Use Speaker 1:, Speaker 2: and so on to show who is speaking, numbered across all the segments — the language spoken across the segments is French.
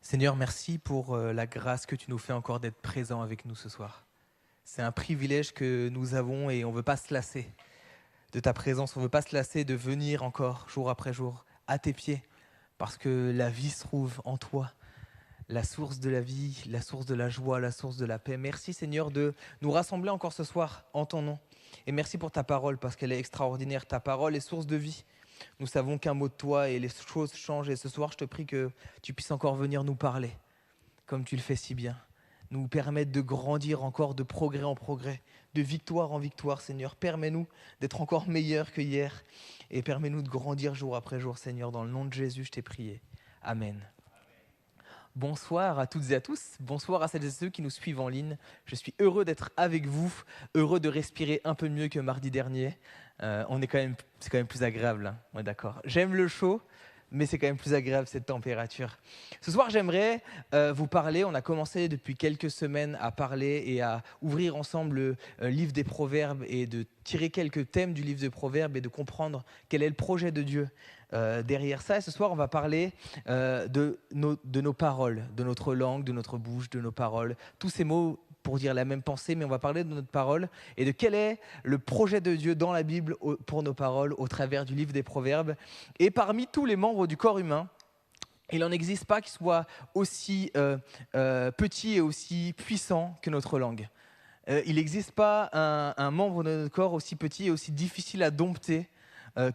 Speaker 1: Seigneur, merci pour la grâce que tu nous fais encore d'être présent avec nous ce soir. C'est un privilège que nous avons et on ne veut pas se lasser de ta présence. On ne veut pas se lasser de venir encore jour après jour à tes pieds parce que la vie se trouve en toi. La source de la vie, la source de la joie, la source de la paix. Merci Seigneur de nous rassembler encore ce soir en ton nom. Et merci pour ta parole parce qu'elle est extraordinaire. Ta parole est source de vie. Nous savons qu'un mot de toi et les choses changent. Et ce soir, je te prie que tu puisses encore venir nous parler, comme tu le fais si bien. Nous permettre de grandir encore de progrès en progrès, de victoire en victoire, Seigneur. Permets-nous d'être encore meilleurs que hier et permets-nous de grandir jour après jour, Seigneur. Dans le nom de Jésus, je t'ai prié. Amen. Bonsoir à toutes et à tous, bonsoir à celles et ceux qui nous suivent en ligne. Je suis heureux d'être avec vous, heureux de respirer un peu mieux que mardi dernier. C'est quand même plus agréable, hein, on est d'accord. J'aime le chaud, mais c'est quand même plus agréable cette température. Ce soir, j'aimerais vous parler, on a commencé depuis quelques semaines à parler et à ouvrir ensemble le livre des Proverbes et de tirer quelques thèmes du livre des Proverbes et de comprendre quel est le projet de Dieu derrière ça. Et ce soir, on va parler de nos paroles, de notre langue, de notre bouche, de nos paroles. Tous ces mots pour dire la même pensée, mais on va parler de notre parole et de quel est le projet de Dieu dans la Bible pour nos paroles au travers du livre des Proverbes. Et parmi tous les membres du corps humain, il n'en existe pas qui soit aussi petit et aussi puissant que notre langue. Il n'existe pas un membre de notre corps aussi petit et aussi difficile à dompter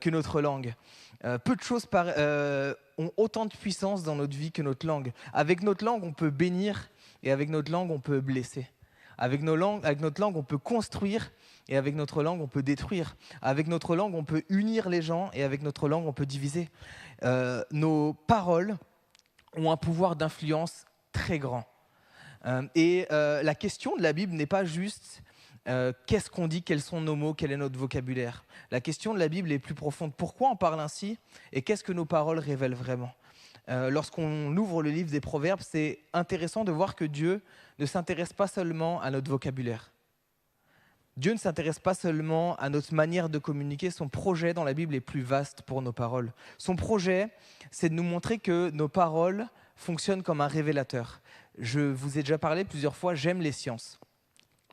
Speaker 1: que notre langue. Peu de choses ont autant de puissance dans notre vie que notre langue. Avec notre langue, on peut bénir et avec notre langue, on peut blesser. Avec notre langue, on peut construire et avec notre langue, on peut détruire. Avec notre langue, on peut unir les gens et avec notre langue, on peut diviser. Nos paroles ont un pouvoir d'influence très grand. La question de la Bible n'est pas juste qu'est-ce qu'on dit, quels sont nos mots, quel est notre vocabulaire. La question de la Bible est plus profonde. Pourquoi on parle ainsi et qu'est-ce que nos paroles révèlent vraiment? Lorsqu'on ouvre le livre des Proverbes, c'est intéressant de voir que Dieu ne s'intéresse pas seulement à notre vocabulaire. Dieu ne s'intéresse pas seulement à notre manière de communiquer. Son projet dans la Bible est plus vaste pour nos paroles. Son projet, c'est de nous montrer que nos paroles fonctionnent comme un révélateur. Je vous ai déjà parlé plusieurs fois, j'aime les sciences.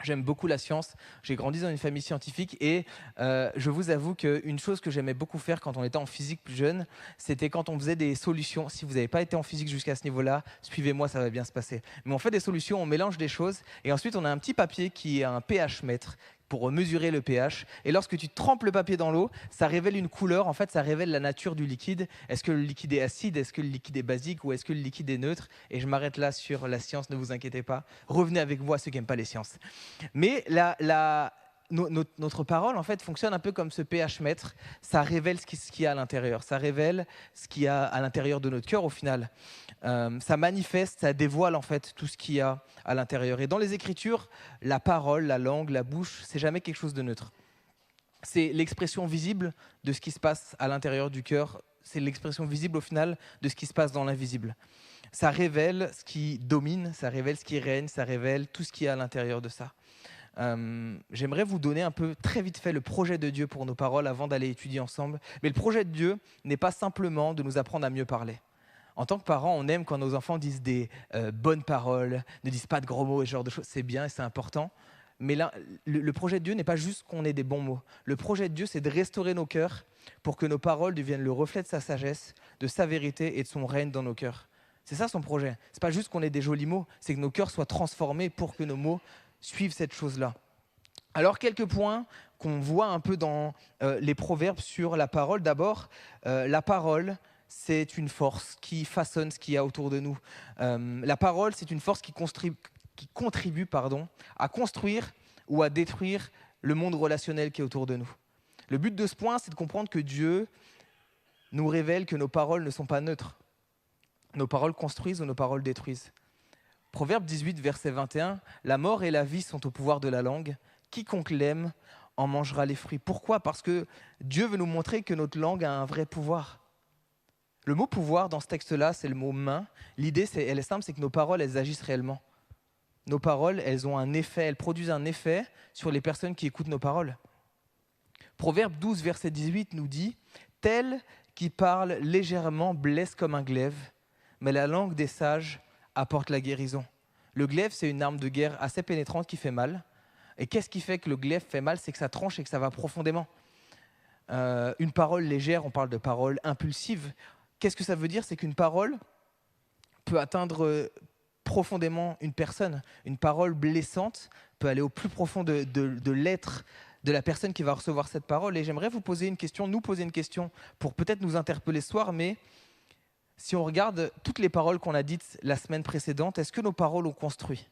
Speaker 1: J'aime beaucoup la science, j'ai grandi dans une famille scientifique et je vous avoue qu'une chose que j'aimais beaucoup faire quand on était en physique plus jeune, c'était quand on faisait des solutions. Si vous n'avez pas été en physique jusqu'à ce niveau-là, suivez-moi, ça va bien se passer. Mais on fait des solutions, on mélange des choses et ensuite on a un petit papier qui est un pH-mètre pour mesurer le pH. Et lorsque tu trempes le papier dans l'eau, ça révèle une couleur. En fait, ça révèle la nature du liquide. Est-ce que le liquide est acide? Est-ce que le liquide est basique? Ou est-ce que le liquide est neutre? Et je m'arrête là sur la science, ne vous inquiétez pas. Revenez avec moi, ceux qui n'aiment pas les sciences. Mais notre parole, en fait, fonctionne un peu comme ce pH-mètre. Ça révèle ce qu'il y a à l'intérieur. Ça révèle ce qu'il y a à l'intérieur de notre cœur, au final. Ça manifeste, ça dévoile, en fait, tout ce qu'il y a à l'intérieur. Et dans les Écritures, la parole, la langue, la bouche, c'est jamais quelque chose de neutre. C'est l'expression visible de ce qui se passe à l'intérieur du cœur. C'est l'expression visible, au final, de ce qui se passe dans l'invisible. Ça révèle ce qui domine, ça révèle ce qui règne, ça révèle tout ce qu'il y a à l'intérieur de ça. J'aimerais vous donner un peu, très vite fait, le projet de Dieu pour nos paroles avant d'aller étudier ensemble. Mais le projet de Dieu n'est pas simplement de nous apprendre à mieux parler. En tant que parents, on aime quand nos enfants disent des bonnes paroles, ne disent pas de gros mots et ce genre de choses. C'est bien et c'est important. Mais là, le projet de Dieu n'est pas juste qu'on ait des bons mots. Le projet de Dieu, c'est de restaurer nos cœurs pour que nos paroles deviennent le reflet de sa sagesse, de sa vérité et de son règne dans nos cœurs. C'est ça son projet. C'est pas juste qu'on ait des jolis mots, c'est que nos cœurs soient transformés pour que nos mots suivent cette chose-là. Alors, quelques points qu'on voit un peu dans les proverbes sur la parole. D'abord, la parole, c'est une force qui façonne ce qu'il y a autour de nous. La parole, c'est une force qui contribue à construire ou à détruire le monde relationnel qui est autour de nous. Le but de ce point, c'est de comprendre que Dieu nous révèle que nos paroles ne sont pas neutres. Nos paroles construisent ou nos paroles détruisent. Proverbe 18, verset 21, « La mort et la vie sont au pouvoir de la langue. Quiconque l'aime en mangera les fruits. » Pourquoi ? Parce que Dieu veut nous montrer que notre langue a un vrai pouvoir. Le mot « pouvoir » dans ce texte-là, c'est le mot « main ». L'idée, elle est simple, c'est que nos paroles, elles agissent réellement. Nos paroles, elles ont un effet, elles produisent un effet sur les personnes qui écoutent nos paroles. Proverbe 12, verset 18 nous dit « Tel qui parle légèrement blesse comme un glaive, mais la langue des sages apporte la guérison. Le glaive, c'est une arme de guerre assez pénétrante qui fait mal. Et qu'est-ce qui fait que le glaive fait mal? C'est que ça tranche et que ça va profondément. Une parole légère, on parle de parole impulsive. Qu'est-ce que ça veut dire? C'est qu'une parole peut atteindre profondément une personne. Une parole blessante peut aller au plus profond de l'être de la personne qui va recevoir cette parole. Et j'aimerais vous poser une question, nous poser une question pour peut-être nous interpeller ce soir, mais si on regarde toutes les paroles qu'on a dites la semaine précédente, est-ce que nos paroles ont construit?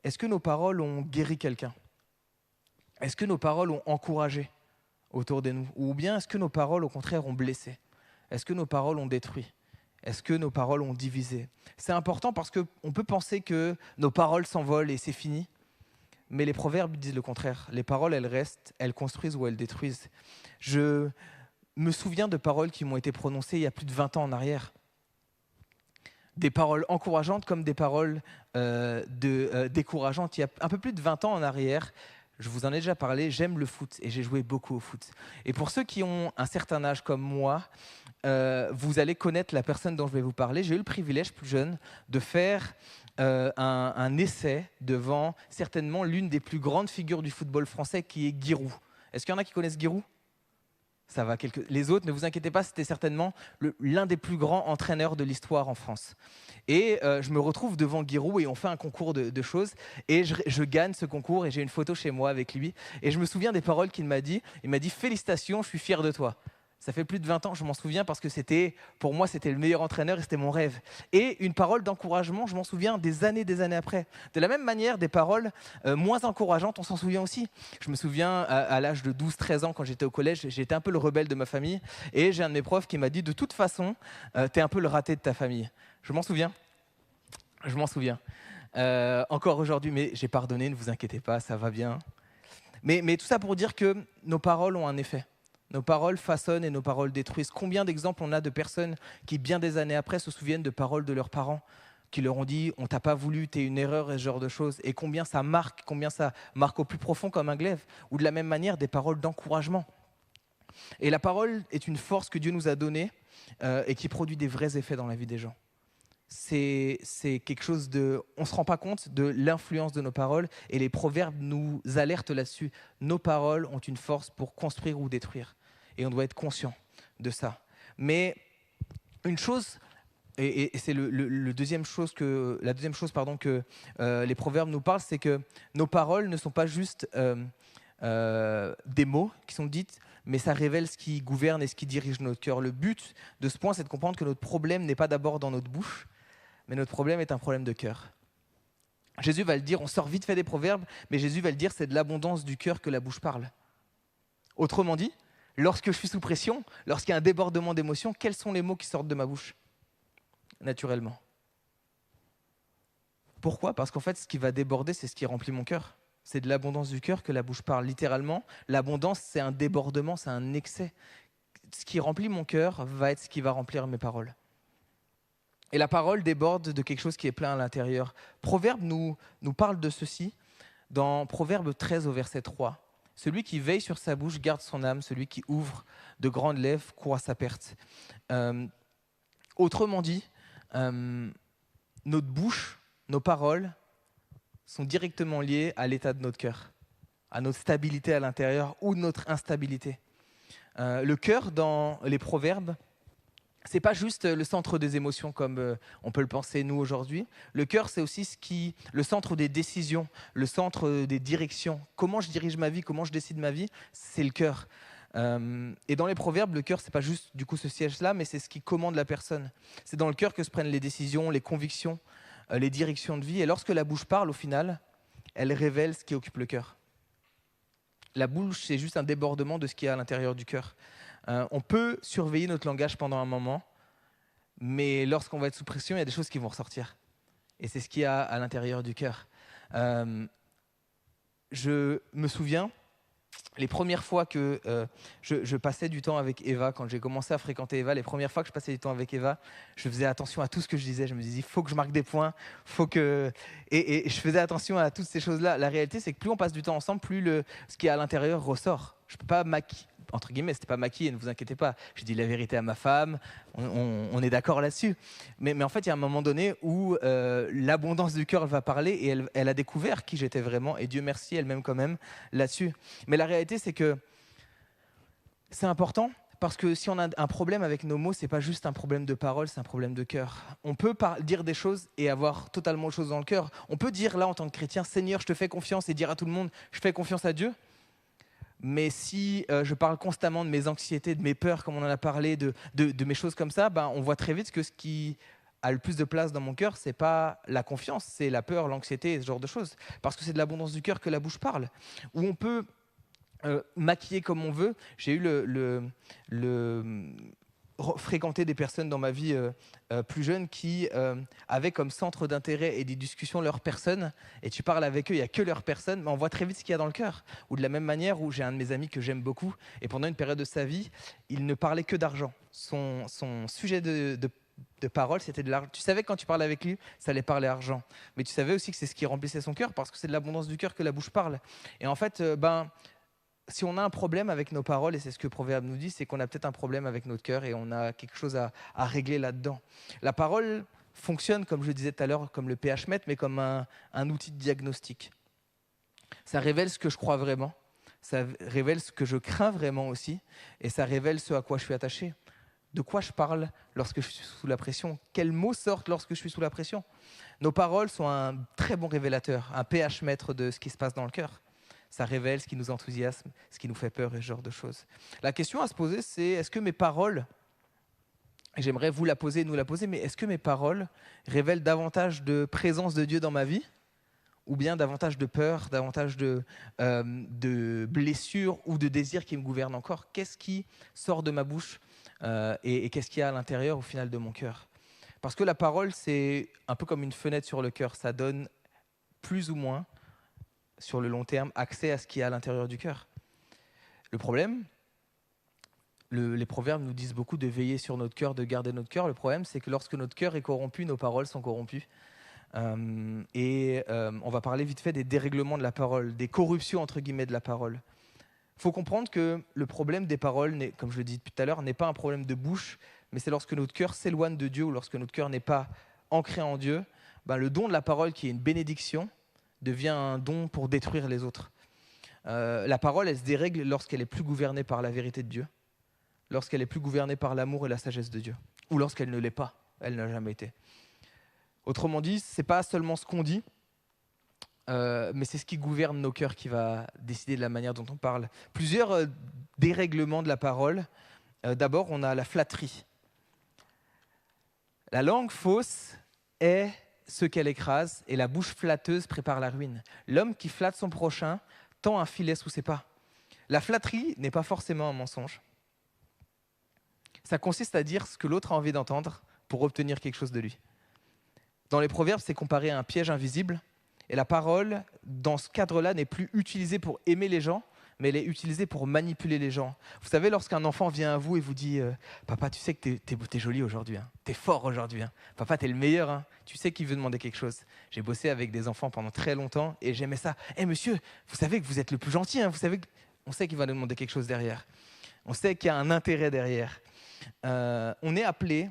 Speaker 1: Est-ce que nos paroles ont guéri quelqu'un? Est-ce que nos paroles ont encouragé autour de nous? Ou bien est-ce que nos paroles, au contraire, ont blessé? Est-ce que nos paroles ont détruit? Est-ce que nos paroles ont divisé? C'est important parce qu'on peut penser que nos paroles s'envolent et c'est fini. Mais les proverbes disent le contraire. Les paroles, elles restent, elles construisent ou elles détruisent. Je me souviens de paroles qui m'ont été prononcées il y a plus de 20 ans en arrière. Des paroles encourageantes comme des paroles décourageantes. Il y a un peu plus de 20 ans en arrière, je vous en ai déjà parlé, j'aime le foot et j'ai joué beaucoup au foot. Et pour ceux qui ont un certain âge comme moi, vous allez connaître la personne dont je vais vous parler. J'ai eu le privilège plus jeune de faire un essai devant certainement l'une des plus grandes figures du football français qui est Giroud. Est-ce qu'il y en a qui connaissent Giroud? Ça va, les autres, ne vous inquiétez pas, c'était certainement l'un des plus grands entraîneurs de l'histoire en France. Et je me retrouve devant Giroud et on fait un concours de choses. Et je gagne ce concours et j'ai une photo chez moi avec lui. Et je me souviens des paroles qu'il m'a dit. Il m'a dit « Félicitations, je suis fier de toi ». Ça fait plus de 20 ans, je m'en souviens parce que pour moi, c'était le meilleur entraîneur et c'était mon rêve. Et une parole d'encouragement, je m'en souviens des années après. De la même manière, des paroles moins encourageantes, on s'en souvient aussi. Je me souviens, à l'âge de 12-13 ans, quand j'étais au collège, j'étais un peu le rebelle de ma famille. Et j'ai un de mes profs qui m'a dit « De toute façon, t'es un peu le raté de ta famille ». Je m'en souviens. Encore aujourd'hui, mais j'ai pardonné, ne vous inquiétez pas, ça va bien. Mais tout ça pour dire que nos paroles ont un effet. Nos paroles façonnent et nos paroles détruisent. Combien d'exemples on a de personnes qui, bien des années après, se souviennent de paroles de leurs parents qui leur ont dit « on t'a pas voulu, t'es une erreur » et ce genre de choses. Et combien ça marque au plus profond comme un glaive. Ou de la même manière, des paroles d'encouragement. Et la parole est une force que Dieu nous a donnée et qui produit des vrais effets dans la vie des gens. C'est quelque chose on ne se rend pas compte de l'influence de nos paroles et les proverbes nous alertent là-dessus. Nos paroles ont une force pour construire ou détruire et on doit être conscient de ça. Mais une chose, et c'est la deuxième chose que les proverbes nous parlent, c'est que nos paroles ne sont pas juste des mots qui sont dites, mais ça révèle ce qui gouverne et ce qui dirige notre cœur. Le but de ce point, c'est de comprendre que notre problème n'est pas d'abord dans notre bouche, mais notre problème est un problème de cœur. Jésus va le dire, on sort vite fait des proverbes, mais Jésus va le dire, c'est de l'abondance du cœur que la bouche parle. Autrement dit, lorsque je suis sous pression, lorsqu'il y a un débordement d'émotions, quels sont les mots qui sortent de ma bouche? Naturellement. Pourquoi? Parce qu'en fait, ce qui va déborder, c'est ce qui remplit mon cœur. C'est de l'abondance du cœur que la bouche parle. Littéralement, l'abondance, c'est un débordement, c'est un excès. Ce qui remplit mon cœur va être ce qui va remplir mes paroles. Et la parole déborde de quelque chose qui est plein à l'intérieur. Proverbe nous parle de ceci dans Proverbe 13 au verset 3. Celui qui veille sur sa bouche garde son âme, celui qui ouvre de grandes lèvres court à sa perte. Autrement dit, notre bouche, nos paroles sont directement liées à l'état de notre cœur, à notre stabilité à l'intérieur ou notre instabilité. Le cœur dans les proverbes, c'est pas juste le centre des émotions comme on peut le penser nous aujourd'hui. Le cœur, c'est aussi le centre des décisions, le centre des directions. Comment je dirige ma vie, comment je décide ma vie, c'est le cœur. Et dans les proverbes, le cœur, c'est pas juste du coup ce siège-là, mais c'est ce qui commande la personne. C'est dans le cœur que se prennent les décisions, les convictions, les directions de vie. Et lorsque la bouche parle, au final, elle révèle ce qui occupe le cœur. La bouche, c'est juste un débordement de ce qu'il y a à l'intérieur du cœur. On peut surveiller notre langage pendant un moment, mais lorsqu'on va être sous pression, il y a des choses qui vont ressortir. Et c'est ce qu'il y a à l'intérieur du cœur. Je me souviens, les premières fois que je passais du temps avec Eva, quand j'ai commencé à fréquenter Eva, les premières fois que je passais du temps avec Eva, je faisais attention à tout ce que je disais. Je me disais, il faut que je marque des points, et je faisais attention à toutes ces choses-là. La réalité, c'est que plus on passe du temps ensemble, plus ce qui est à l'intérieur ressort. Je peux pas entre guillemets, c'était pas maquillé, ne vous inquiétez pas. J'ai dit la vérité à ma femme, on est d'accord là-dessus. Mais en fait, il y a un moment donné où l'abondance du cœur va parler et elle a découvert qui j'étais vraiment. Et Dieu merci, elle m'aime quand même là-dessus. Mais la réalité, c'est que c'est important. Parce que si on a un problème avec nos mots, c'est pas juste un problème de parole, c'est un problème de cœur. On peut dire des choses et avoir totalement autre chose dans le cœur. On peut dire là en tant que chrétien, Seigneur, je te fais confiance et dire à tout le monde, je fais confiance à Dieu. Mais si je parle constamment de mes anxiétés, de mes peurs, comme on en a parlé, de mes choses comme ça, on voit très vite que ce qui a le plus de place dans mon cœur, c'est pas la confiance, c'est la peur, l'anxiété et ce genre de choses. Parce que c'est de l'abondance du cœur que la bouche parle. Où on peut maquiller comme on veut. J'ai eu fréquenter des personnes dans ma vie plus jeune qui avaient comme centre d'intérêt et des discussions leur personne, et tu parles avec eux, il n'y a que leur personne, mais on voit très vite ce qu'il y a dans le cœur. Ou de la même manière où j'ai un de mes amis que j'aime beaucoup, et pendant une période de sa vie, il ne parlait que d'argent. Son sujet de parole, c'était de l'argent. Tu savais que quand tu parlais avec lui, ça allait parler argent. Mais tu savais aussi que c'est ce qui remplissait son cœur, parce que c'est de l'abondance du cœur que la bouche parle. Et en fait, si on a un problème avec nos paroles, et c'est ce que Proverbe nous dit, c'est qu'on a peut-être un problème avec notre cœur et on a quelque chose à régler là-dedans. La parole fonctionne, comme je le disais tout à l'heure, comme le pH-mètre, mais comme un outil de diagnostic. Ça révèle ce que je crois vraiment, ça révèle ce que je crains vraiment aussi, et ça révèle ce à quoi je suis attaché. De quoi je parle lorsque je suis sous la pression? Quels mots sortent lorsque je suis sous la pression? Nos paroles sont un très bon révélateur, un pH-mètre de ce qui se passe dans le cœur. Ça révèle ce qui nous enthousiasme, ce qui nous fait peur et ce genre de choses. La question à se poser, c'est est-ce que mes paroles, et j'aimerais vous la poser, nous la poser, mais est-ce que mes paroles révèlent davantage de présence de Dieu dans ma vie, ou bien davantage de peur, davantage de blessures ou de désirs qui me gouvernent encore? Qu'est-ce qui sort de ma bouche et qu'est-ce qu'il y a à l'intérieur au final de mon cœur? Parce que la parole, c'est un peu comme une fenêtre sur le cœur, ça donne plus ou moins sur le long terme, accès à ce qu'il y a à l'intérieur du cœur. Le problème, les proverbes nous disent beaucoup de veiller sur notre cœur, de garder notre cœur. Le problème, c'est que lorsque notre cœur est corrompu, nos paroles sont corrompues. On va parler vite fait des dérèglements de la parole, des corruptions entre guillemets de la parole. Il faut comprendre que le problème des paroles, comme je le dis depuis tout à l'heure, n'est pas un problème de bouche, mais c'est lorsque notre cœur s'éloigne de Dieu ou lorsque notre cœur n'est pas ancré en Dieu, le don de la parole qui est une bénédiction devient un don pour détruire les autres. La parole, elle se dérègle lorsqu'elle est plus gouvernée par la vérité de Dieu, lorsqu'elle est plus gouvernée par l'amour et la sagesse de Dieu, ou lorsqu'elle ne l'est pas, elle n'a jamais été. Autrement dit, ce n'est pas seulement ce qu'on dit, mais c'est ce qui gouverne nos cœurs qui va décider de la manière dont on parle. Plusieurs dérèglements de la parole. D'abord, on a la flatterie. La langue fausse est ce qu'elle écrase, et la bouche flatteuse prépare la ruine. L'homme qui flatte son prochain tend un filet sous ses pas. La flatterie n'est pas forcément un mensonge. Ça consiste à dire ce que l'autre a envie d'entendre pour obtenir quelque chose de lui. Dans les proverbes, c'est comparé à un piège invisible, et la parole, dans ce cadre-là, n'est plus utilisée pour aimer les gens, mais elle est utilisée pour manipuler les gens. Vous savez, lorsqu'un enfant vient à vous et vous dit « Papa, tu sais que t'es joli aujourd'hui, hein. T'es fort aujourd'hui, hein. Papa, t'es le meilleur, hein. » Tu sais qu'il veut demander quelque chose. J'ai bossé avec des enfants pendant très longtemps et j'aimais ça. « Hey, monsieur, vous savez que vous êtes le plus gentil, hein. Vous savez que... » On sait qu'il va nous demander quelque chose derrière. On sait qu'il y a un intérêt derrière. On est appelé,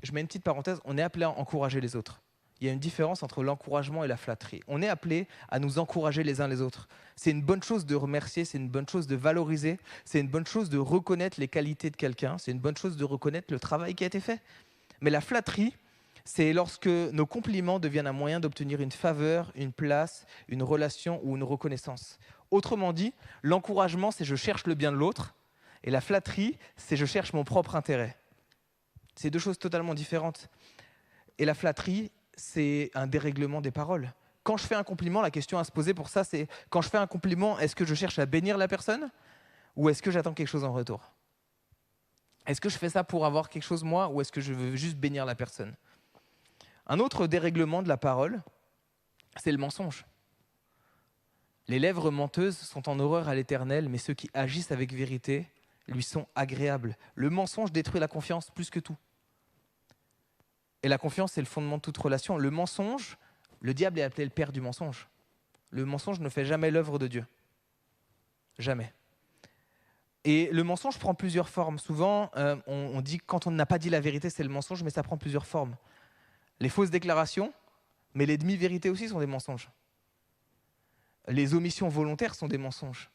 Speaker 1: je mets une petite parenthèse, on est appelé à encourager les autres. Il y a une différence entre l'encouragement et la flatterie. On est appelé à nous encourager les uns les autres. C'est une bonne chose de remercier, c'est une bonne chose de valoriser, c'est une bonne chose de reconnaître les qualités de quelqu'un, c'est une bonne chose de reconnaître le travail qui a été fait. Mais la flatterie, c'est lorsque nos compliments deviennent un moyen d'obtenir une faveur, une place, une relation ou une reconnaissance. Autrement dit, l'encouragement, c'est je cherche le bien de l'autre, et la flatterie, c'est je cherche mon propre intérêt. C'est deux choses totalement différentes. Et la flatterie, c'est un dérèglement des paroles. Quand je fais un compliment, la question à se poser pour ça, c'est quand je fais un compliment, est-ce que je cherche à bénir la personne ou est-ce que j'attends quelque chose en retour? Est-ce que je fais ça pour avoir quelque chose moi ou est-ce que je veux juste bénir la personne? Un autre dérèglement de la parole, c'est le mensonge. Les lèvres menteuses sont en horreur à l'Éternel, mais ceux qui agissent avec vérité lui sont agréables. Le mensonge détruit la confiance plus que tout. Et la confiance, c'est le fondement de toute relation. Le mensonge, le diable est appelé le père du mensonge. Le mensonge ne fait jamais l'œuvre de Dieu. Jamais. Et le mensonge prend plusieurs formes. Souvent, on dit que quand on n'a pas dit la vérité, c'est le mensonge, mais ça prend plusieurs formes. Les fausses déclarations, mais les demi-vérités aussi sont des mensonges. Les omissions volontaires sont des mensonges.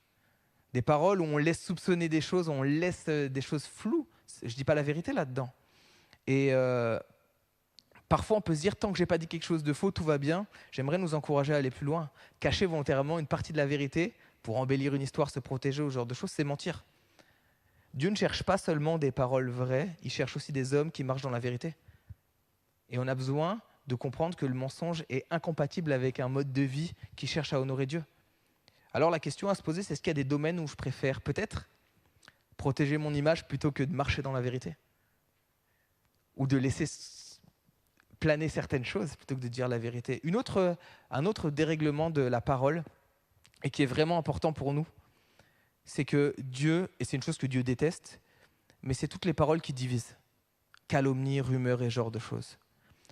Speaker 1: Des paroles où on laisse soupçonner des choses, on laisse des choses floues. Je ne dis pas la vérité là-dedans. Et parfois, on peut se dire, tant que je n'ai pas dit quelque chose de faux, tout va bien. J'aimerais nous encourager à aller plus loin. Cacher volontairement une partie de la vérité pour embellir une histoire, se protéger, ce genre de choses, c'est mentir. Dieu ne cherche pas seulement des paroles vraies, il cherche aussi des hommes qui marchent dans la vérité. Et on a besoin de comprendre que le mensonge est incompatible avec un mode de vie qui cherche à honorer Dieu. Alors la question à se poser, c'est est-ce qu'il y a des domaines où je préfère peut-être protéger mon image plutôt que de marcher dans la vérité ? Ou de laisser planer certaines choses plutôt que de dire la vérité. Un autre dérèglement de la parole, et qui est vraiment important pour nous, c'est que Dieu, et c'est une chose que Dieu déteste, mais c'est toutes les paroles qui divisent. Calomnie, rumeurs et ce genre de choses.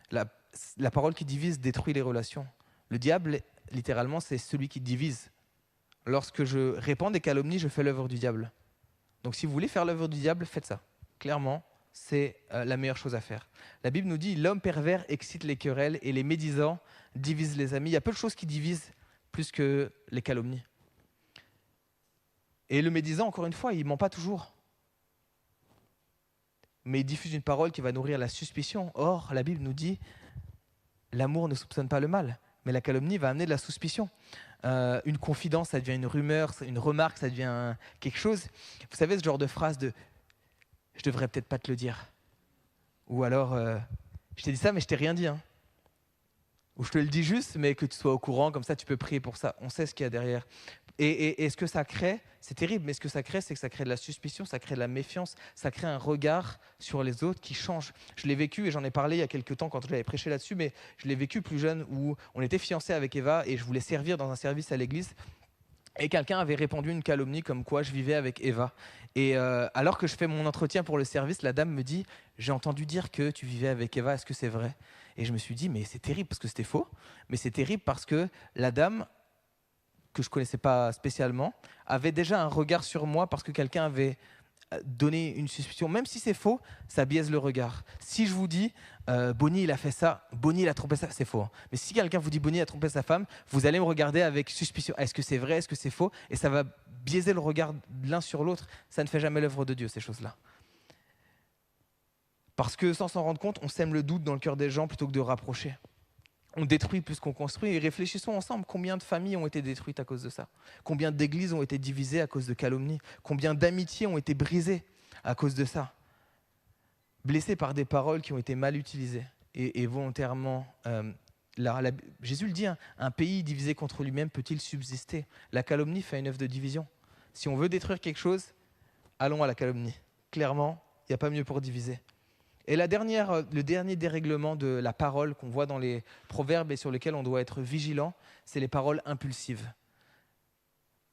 Speaker 1: La parole qui divise détruit les relations. Le diable, littéralement, c'est celui qui divise. Lorsque je répands des calomnies, je fais l'œuvre du diable. Donc si vous voulez faire l'œuvre du diable, faites ça. Clairement, c'est la meilleure chose à faire. La Bible nous dit « L'homme pervers excite les querelles et les médisants divisent les amis ». Il y a peu de choses qui divisent plus que les calomnies. Et le médisant, encore une fois, il ne ment pas toujours. Mais il diffuse une parole qui va nourrir la suspicion. Or, la Bible nous dit « L'amour ne soupçonne pas le mal ». Mais la calomnie va amener de la suspicion. Une confidence, ça devient une rumeur, une remarque, ça devient quelque chose. Vous savez, ce genre de phrase de « je devrais peut-être pas te le dire ». Ou alors « je t'ai dit ça, mais je t'ai rien dit. Hein. » Ou « je te le dis juste, mais que tu sois au courant, comme ça tu peux prier pour ça. » On sait ce qu'il y a derrière. Et ce que ça crée, c'est terrible, mais ce que ça crée, c'est que ça crée de la suspicion, ça crée de la méfiance, ça crée un regard sur les autres qui change. Je l'ai vécu et j'en ai parlé il y a quelques temps quand je l'avais prêché là-dessus, mais je l'ai vécu plus jeune où on était fiancés avec Eva et je voulais servir dans un service à l'église. Et quelqu'un avait répandu une calomnie comme quoi je vivais avec Eva. Et alors que je fais mon entretien pour le service, la dame me dit « J'ai entendu dire que tu vivais avec Eva, est-ce que c'est vrai ?» Et je me suis dit « Mais c'est terrible parce que c'était faux. » Mais c'est terrible parce que la dame, que je ne connaissais pas spécialement, avait déjà un regard sur moi parce que quelqu'un avait donné une suspicion. Même si c'est faux, ça biaise le regard. Si je vous dis Bonnie il a fait ça, Bonnie il a trompé ça, c'est faux. Hein. Mais si quelqu'un vous dit Bonnie a trompé sa femme, vous allez me regarder avec suspicion. Est-ce que c'est vrai, est-ce que c'est faux ? Et ça va biaiser le regard de l'un sur l'autre. Ça ne fait jamais l'œuvre de Dieu, ces choses-là. Parce que sans s'en rendre compte, on sème le doute dans le cœur des gens plutôt que de rapprocher. On détruit plus qu'on construit. Et réfléchissons ensemble, combien de familles ont été détruites à cause de ça ? Combien d'églises ont été divisées à cause de calomnies ? Combien d'amitiés ont été brisées à cause de ça ? Blessées par des paroles qui ont été mal utilisées et volontairement. Jésus le dit, hein, un pays divisé contre lui-même peut-il subsister ? La calomnie fait une œuvre de division. Si on veut détruire quelque chose, allons à la calomnie. Clairement, il n'y a pas mieux pour diviser. Et le dernier dérèglement de la parole qu'on voit dans les proverbes et sur lesquels on doit être vigilant, c'est les paroles impulsives.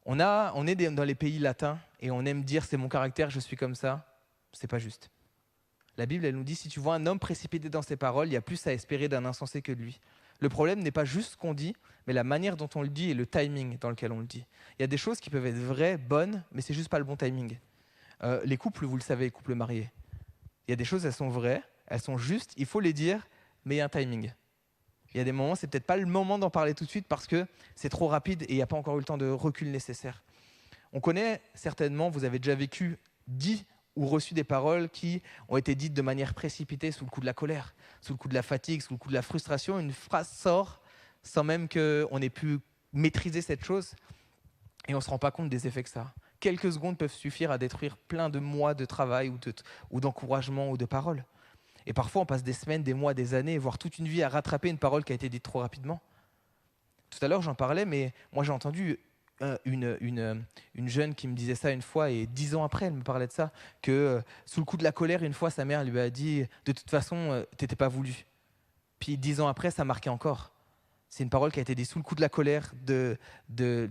Speaker 1: On est dans les pays latins et on aime dire « c'est mon caractère, je suis comme ça ». C'est pas juste. La Bible, elle nous dit « si tu vois un homme précipité dans ses paroles, il y a plus à espérer d'un insensé que de lui ». Le problème n'est pas juste ce qu'on dit, mais la manière dont on le dit et le timing dans lequel on le dit. Il y a des choses qui peuvent être vraies, bonnes, mais c'est juste pas le bon timing. Les couples, vous le savez, les couples mariés. Il y a des choses, elles sont vraies, elles sont justes, il faut les dire, mais il y a un timing. Il y a des moments, c'est peut-être pas le moment d'en parler tout de suite parce que c'est trop rapide et il n'y a pas encore eu le temps de recul nécessaire. On connaît certainement, vous avez déjà dit ou reçu des paroles qui ont été dites de manière précipitée sous le coup de la colère, sous le coup de la fatigue, sous le coup de la frustration. Une phrase sort sans même qu'on ait pu maîtriser cette chose et on ne se rend pas compte des effets que ça a. Quelques secondes peuvent suffire à détruire plein de mois de travail ou d'encouragement ou de paroles. Et parfois, on passe des semaines, des mois, des années, voire toute une vie à rattraper une parole qui a été dite trop rapidement. Tout à l'heure, j'en parlais, mais moi, j'ai entendu une jeune qui me disait ça une fois, et 10 ans après, elle me parlait de ça, que sous le coup de la colère, une fois, sa mère lui a dit « de toute façon, t'étais pas voulu ». Puis 10 ans après, ça marquait encore. C'est une parole qui a été dite sous le coup de la colère, de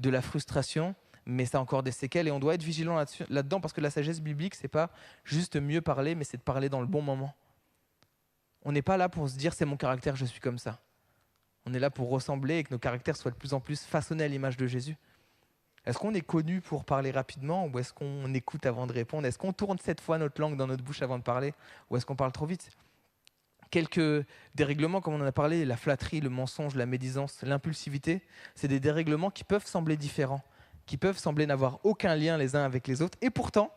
Speaker 1: la frustration, mais ça a encore des séquelles et on doit être vigilant là-dedans parce que la sagesse biblique, c'est pas juste mieux parler, mais c'est de parler dans le bon moment. On n'est pas là pour se dire c'est mon caractère, je suis comme ça. On est là pour ressembler et que nos caractères soient de plus en plus façonnés à l'image de Jésus. Est-ce qu'on est connu pour parler rapidement ou est-ce qu'on écoute avant de répondre? Est-ce qu'on tourne 7 fois notre langue dans notre bouche avant de parler ou est-ce qu'on parle trop vite? Quelques dérèglements, comme on en a parlé, la flatterie, le mensonge, la médisance, l'impulsivité, c'est des dérèglements qui peuvent sembler différents, qui peuvent sembler n'avoir aucun lien les uns avec les autres. Et pourtant,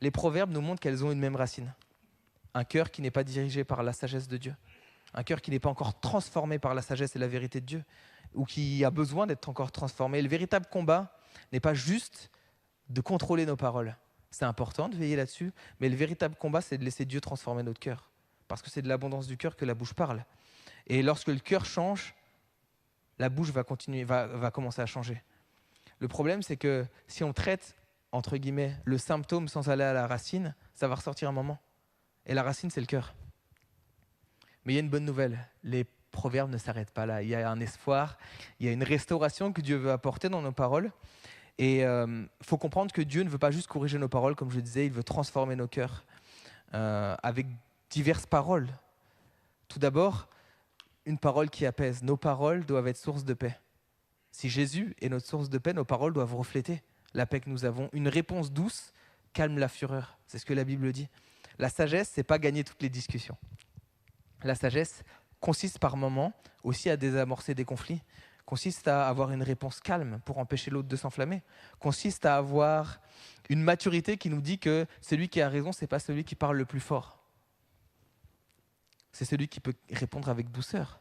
Speaker 1: les proverbes nous montrent qu'elles ont une même racine. Un cœur qui n'est pas dirigé par la sagesse de Dieu. Un cœur qui n'est pas encore transformé par la sagesse et la vérité de Dieu, ou qui a besoin d'être encore transformé. Le véritable combat n'est pas juste de contrôler nos paroles. C'est important de veiller là-dessus, mais le véritable combat, c'est de laisser Dieu transformer notre cœur. Parce que c'est de l'abondance du cœur que la bouche parle. Et lorsque le cœur change, la bouche va commencer à changer. Le problème, c'est que si on traite, entre guillemets, le symptôme sans aller à la racine, ça va ressortir un moment. Et la racine, c'est le cœur. Mais il y a une bonne nouvelle, les proverbes ne s'arrêtent pas là. Il y a un espoir, il y a une restauration que Dieu veut apporter dans nos paroles. Et faut comprendre que Dieu ne veut pas juste corriger nos paroles, comme je le disais, il veut transformer nos cœurs avec diverses paroles. Tout d'abord, une parole qui apaise. Nos paroles doivent être source de paix. Si Jésus est notre source de paix, nos paroles doivent refléter la paix que nous avons. Une réponse douce calme la fureur. C'est ce que la Bible dit. La sagesse, c'est pas gagner toutes les discussions. La sagesse consiste par moments aussi à désamorcer des conflits, consiste à avoir une réponse calme pour empêcher l'autre de s'enflammer, consiste à avoir une maturité qui nous dit que celui qui a raison, ce n'est pas celui qui parle le plus fort. C'est celui qui peut répondre avec douceur.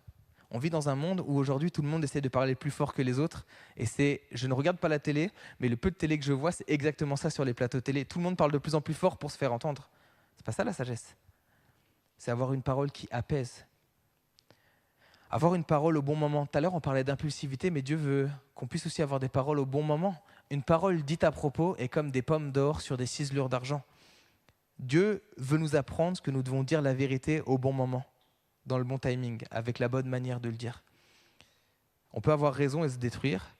Speaker 1: On vit dans un monde où aujourd'hui tout le monde essaie de parler plus fort que les autres. Et je ne regarde pas la télé, mais le peu de télé que je vois, c'est exactement ça sur les plateaux télé. Tout le monde parle de plus en plus fort pour se faire entendre. C'est pas ça la sagesse. C'est avoir une parole qui apaise. Avoir une parole au bon moment. Tout à l'heure, on parlait d'impulsivité, mais Dieu veut qu'on puisse aussi avoir des paroles au bon moment. Une parole dite à propos est comme des pommes d'or sur des ciselures d'argent. Dieu veut nous apprendre que nous devons dire la vérité au bon moment, dans le bon timing, avec la bonne manière de le dire. On peut avoir raison et se détruire,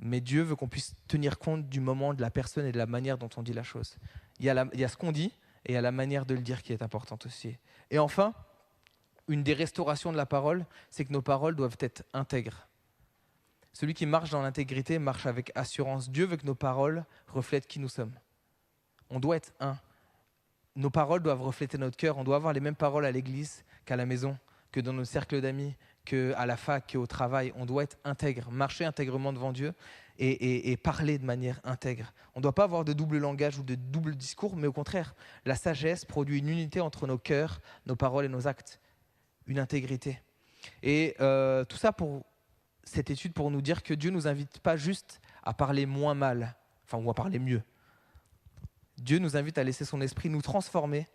Speaker 1: mais Dieu veut qu'on puisse tenir compte du moment, de la personne et de la manière dont on dit la chose. Il y a ce qu'on dit et il y a la manière de le dire qui est importante aussi. Et enfin, une des restaurations de la parole, c'est que nos paroles doivent être intègres. Celui qui marche dans l'intégrité marche avec assurance. Dieu veut que nos paroles reflètent qui nous sommes. On doit être un. Nos paroles doivent refléter notre cœur. On doit avoir les mêmes paroles à l'église qu'à la maison, que dans nos cercles d'amis, qu'à la fac, qu'au travail. On doit être intègre, marcher intègrement devant Dieu et parler de manière intègre. On ne doit pas avoir de double langage ou de double discours, mais au contraire, la sagesse produit une unité entre nos cœurs, nos paroles et nos actes. Une intégrité. Et tout ça pour cette étude pour nous dire que Dieu ne nous invite pas juste à parler moins mal, ou à parler mieux. Dieu nous invite à laisser son esprit nous transformer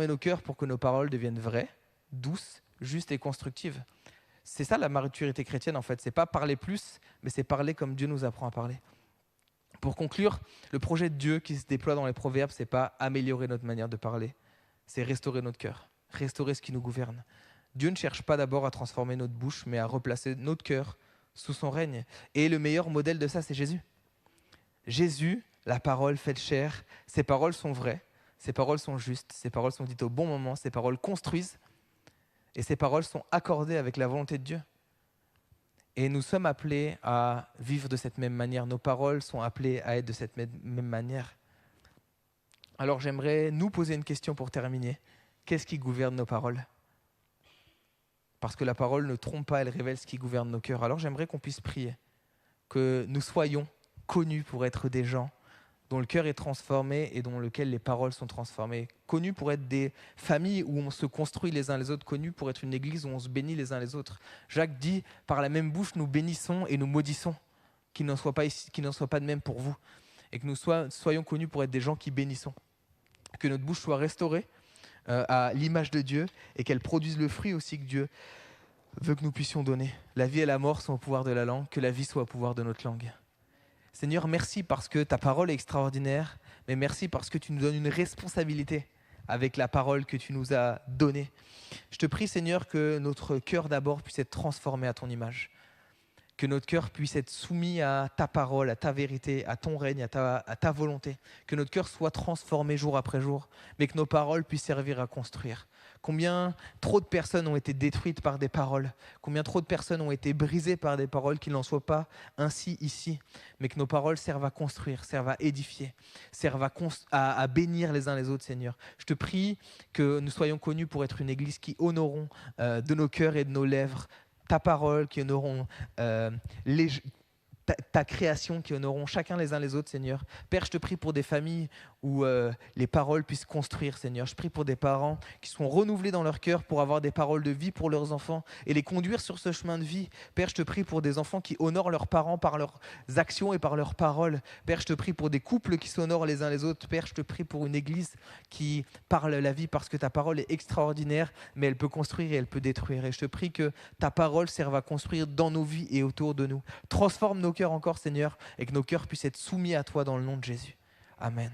Speaker 1: nos cœurs pour que nos paroles deviennent vraies, douces, justes et constructives. C'est ça la maturité chrétienne en fait, c'est pas parler plus, mais c'est parler comme Dieu nous apprend à parler. Pour conclure, le projet de Dieu qui se déploie dans les proverbes, c'est pas améliorer notre manière de parler, c'est restaurer notre cœur, restaurer ce qui nous gouverne. Dieu ne cherche pas d'abord à transformer notre bouche, mais à replacer notre cœur sous son règne. Et le meilleur modèle de ça, c'est Jésus. Jésus, la parole faite chair, ses paroles sont vraies, ses paroles sont justes, ses paroles sont dites au bon moment, ses paroles construisent, et ses paroles sont accordées avec la volonté de Dieu. Et nous sommes appelés à vivre de cette même manière. Nos paroles sont appelées à être de cette même manière. Alors j'aimerais nous poser une question pour terminer. Qu'est-ce qui gouverne nos paroles ? Parce que la parole ne trompe pas, elle révèle ce qui gouverne nos cœurs. Alors j'aimerais qu'on puisse prier, que nous soyons connus pour être des gens dont le cœur est transformé et dont lequel les paroles sont transformées. Connus pour être des familles où on se construit les uns les autres, connus pour être une église où on se bénit les uns les autres. Jacques dit, par la même bouche, nous bénissons et nous maudissons, qu'il n'en soit pas de même pour vous. Et que nous soyons connus pour être des gens qui bénissons. Que notre bouche soit restaurée à l'image de Dieu et qu'elle produise le fruit aussi que Dieu veut que nous puissions donner. La vie et la mort sont au pouvoir de la langue, que la vie soit au pouvoir de notre langue. Seigneur, merci parce que ta parole est extraordinaire, mais merci parce que tu nous donnes une responsabilité avec la parole que tu nous as donnée. Je te prie, Seigneur, que notre cœur d'abord puisse être transformé à ton image, que notre cœur puisse être soumis à ta parole, à ta vérité, à ton règne, à ta volonté, que notre cœur soit transformé jour après jour, mais que nos paroles puissent servir à construire, Combien trop de personnes ont été détruites par des paroles. Combien trop de personnes ont été brisées par des paroles, qu'il n'en soit pas ainsi ici. Mais que nos paroles servent à construire, servent à édifier, servent à bénir les uns les autres, Seigneur. Je te prie que nous soyons connus pour être une église qui honorons de nos cœurs et de nos lèvres ta parole, qui honorons ta création, qui honorons chacun les uns les autres, Seigneur. Père, je te prie pour des familles où les paroles puissent construire, Seigneur. Je prie pour des parents qui sont renouvelés dans leur cœur pour avoir des paroles de vie pour leurs enfants et les conduire sur ce chemin de vie. Père, je te prie pour des enfants qui honorent leurs parents par leurs actions et par leurs paroles. Père, je te prie pour des couples qui s'honorent les uns les autres. Père, je te prie pour une église qui parle la vie parce que ta parole est extraordinaire, mais elle peut construire et elle peut détruire. Et je te prie que ta parole serve à construire dans nos vies et autour de nous. Transforme nos cœurs encore, Seigneur, et que nos cœurs puissent être soumis à toi dans le nom de Jésus. Amen.